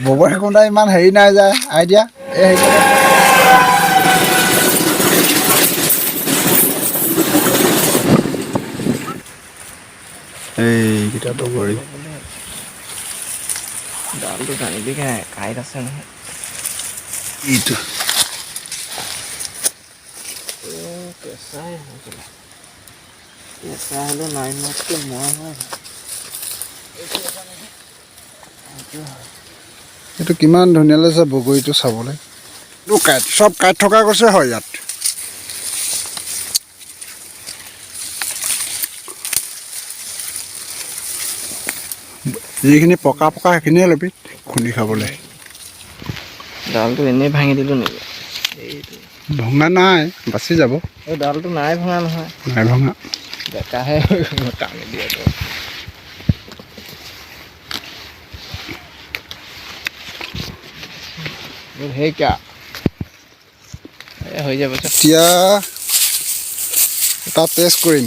বগৰী খুন্দা ইমান হেৰি নাই যায় আইডিয়া এইকেইটা বগৰী ডালটো জানিবি কাঁইট আছে নহয় এইটো কেঁচাই হৈছিলে কেঁচা হ'লেও নাই মাতকৈ মোৱা হয় এইটো কিমান ধুনীয়া লাগিছে বগৰীটো চাবলৈ কাঁইট চব কাঁইট থকা গছে হয় ইয়াত যিখিনি পকা পকা সেইখিনিয়ে ল'বি খুন্দি খাবলৈ ডালটো এনেই ভাঙি দিলোঁ নেকি ভঙা নাই বাচি যাব এই ডালটো নাই ভঙা নহয় নাই ভঙা বেকাহে টানি দিয়াটো সেইকা হৈ যাব এতিয়া এটা টেষ্ট কৰিম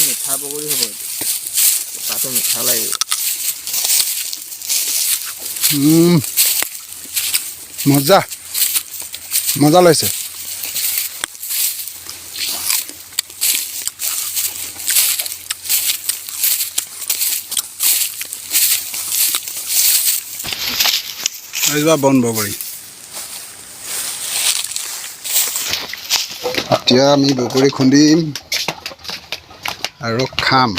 মিঠা বগৰী হ'ব এইটো তাতো মিঠা লাগিব মজা মজা লাগিছে এইবা বন বগৰী এতিয়া আমি বগৰী খুন্দিম আৰু খাম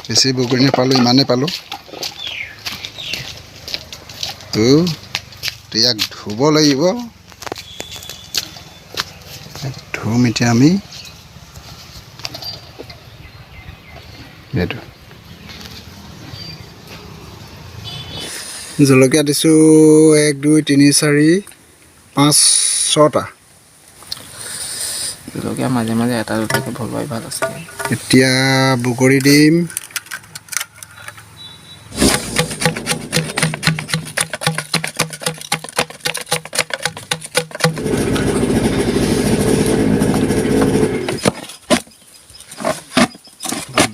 বেছি বগৰী নাপালোঁ ইমানেই পালোঁ তো ইয়াক ধুব লাগিব ধুম এতিয়া আমি এইটো জলকীয়া দিছোঁ 1 2 3 4 5 6টা জলকীয়া মাজে মাজে এটা দুটাকৈ ভৰোৱাই ভাল আছে এতিয়া বগৰী দিম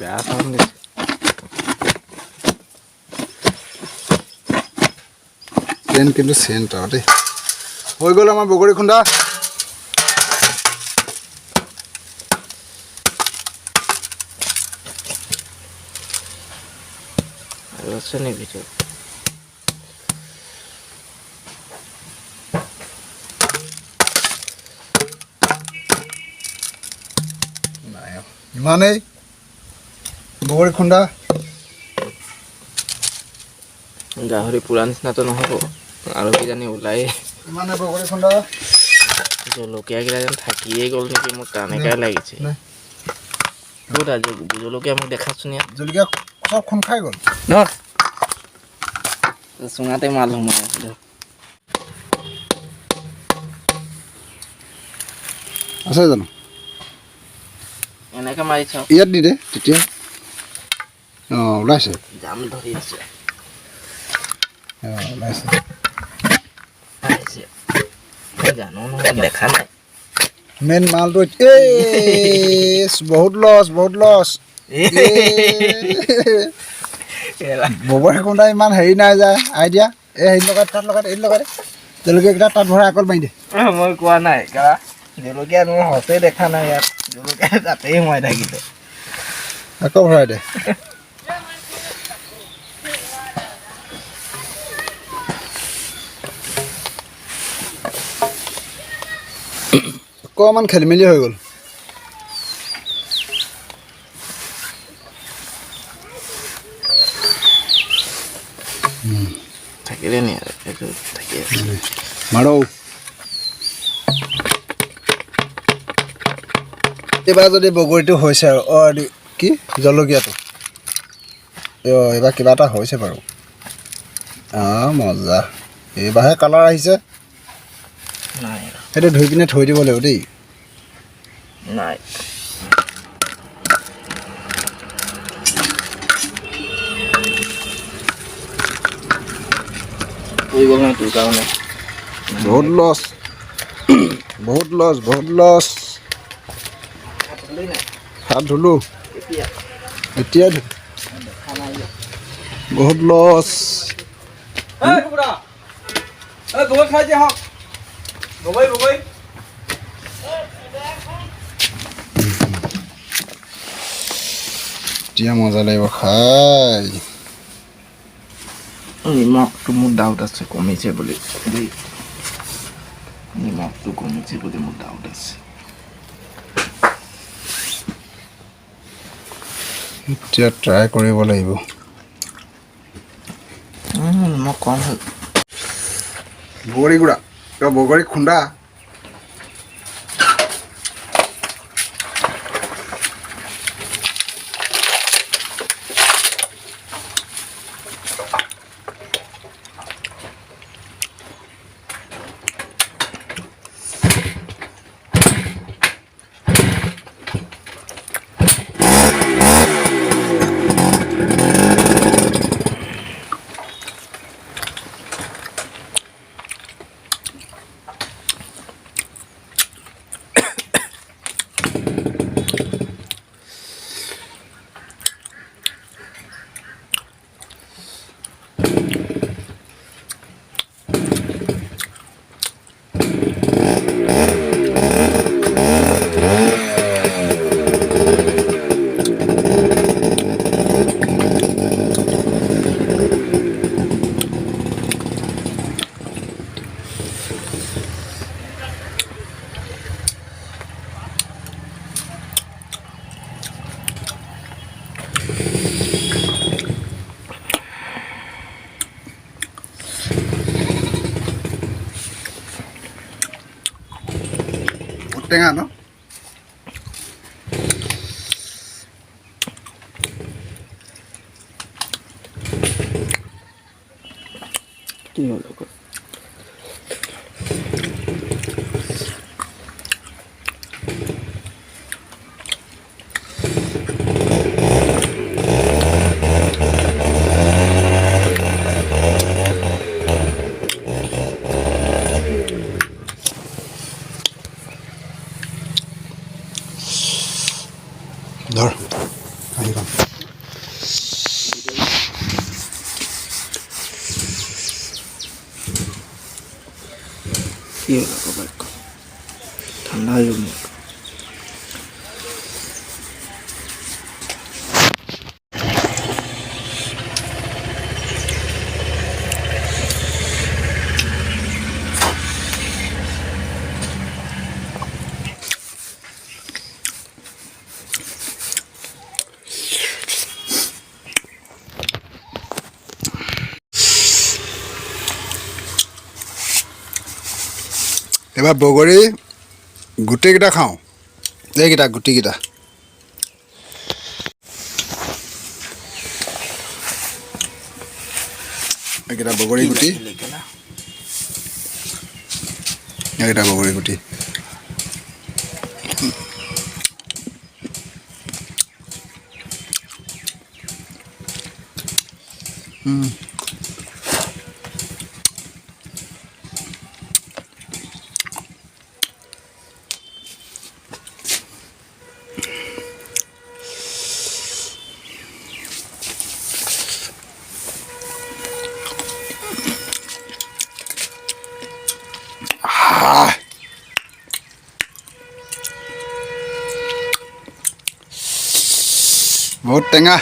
বেয়া চাউণ্ড দিছে ট্ৰেইন কিন্তু চেণ্ট আৰু দেই হৈ গ'ল আমাৰ বগৰী খুন্দা আৰু আছে নি ভিতৰত ইমানেই বগৰী খুন্দা গাহৰি পুৰা নিচিনাটো নহ'ব আৰু কিজানি ওলাই ইমানে বগৰী খুন্দা জলকীয়াকেইটা যেন থাকিয়েই গ'ল নেকি মোক তেনেকুৱাই লাগিছে ক'ত আজি জলকীয়া মোক দেখাচোন ইয়াত জলকীয়া চব খুন খাই গ'ল ধৰ চুঙাতে মাল সোমাই আছে ধৰ আছে জানো এনেকৈ মাৰি চাওঁ ইয়াত দি দে তেতিয়া অঁ ওলাইছে জাম ধৰি আছে ওলাইছে আহিছে জানো নহয় দেখা নাই মেইন মালটো বহুত লছ বগৰী খুন্দা ইমান হেৰি নাই যায় আইডিয়া হেৰি লগাই তাত লগাই এইটো লগাই দে জলকীয়াকেইটা তাত ভৰাই আকৌ মাৰি দে মই কোৱা নাই জলকীয়া মোৰ সঁচে দেখা নাই ইয়াত জলকীয়া তাতেই সোমাই থাকিলে আকৌ ভৰাই দে অকণমান খেলি মেলি হৈ গ'ল থাকিলে নি আৰু এইটো থাকি আছে মাৰো এইবাৰ যদি বগৰীটো হৈছে আৰু কি জলকীয়াটো এইবাৰ কিবা এটা হৈছে বাৰু মজা এইবাৰহে কালাৰ আহিছে নাই সেইটো ধুই পিনে থৈ দিব লাগিব দেই নাই হৈ গ'ল নহয় তোৰ কাৰণে বহুত লছ বহুত লছ বহুত লছ হাত ধুলোঁ এতিয়া বহুত লছ এতিয়া মজা লাগিব খাই নিমখটো মোৰ ডাউট আছে কমিছে বুলি দেই নিমখটো কমিছে বুলি মোৰ ডাউট আছে এতিয়া ট্ৰাই কৰিব লাগিব নিমখ কম হ'ল বগৰী গুড়া বগৰী খুন্দা টেঙা ন কি হ'ল ধৰ আহি পাম কি হ'ল আকৌ বাইকখন ঠাণ্ডা হৈ গ'ল এবাৰ বগৰী গোটেইকেইটা খাওঁ এইকেইটা গুটিকেইটা এইকেইটা বগৰী গুটি এইকেইটা বগৰী গুটি বহুত টেঙা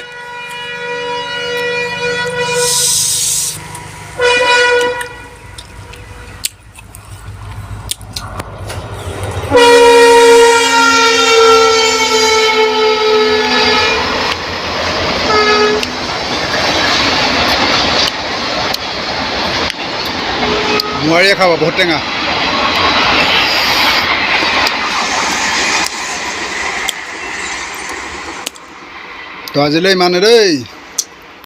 নোৱাৰিয়ে খাব বহুত টেঙা তো আজিলৈ ইমানে দেই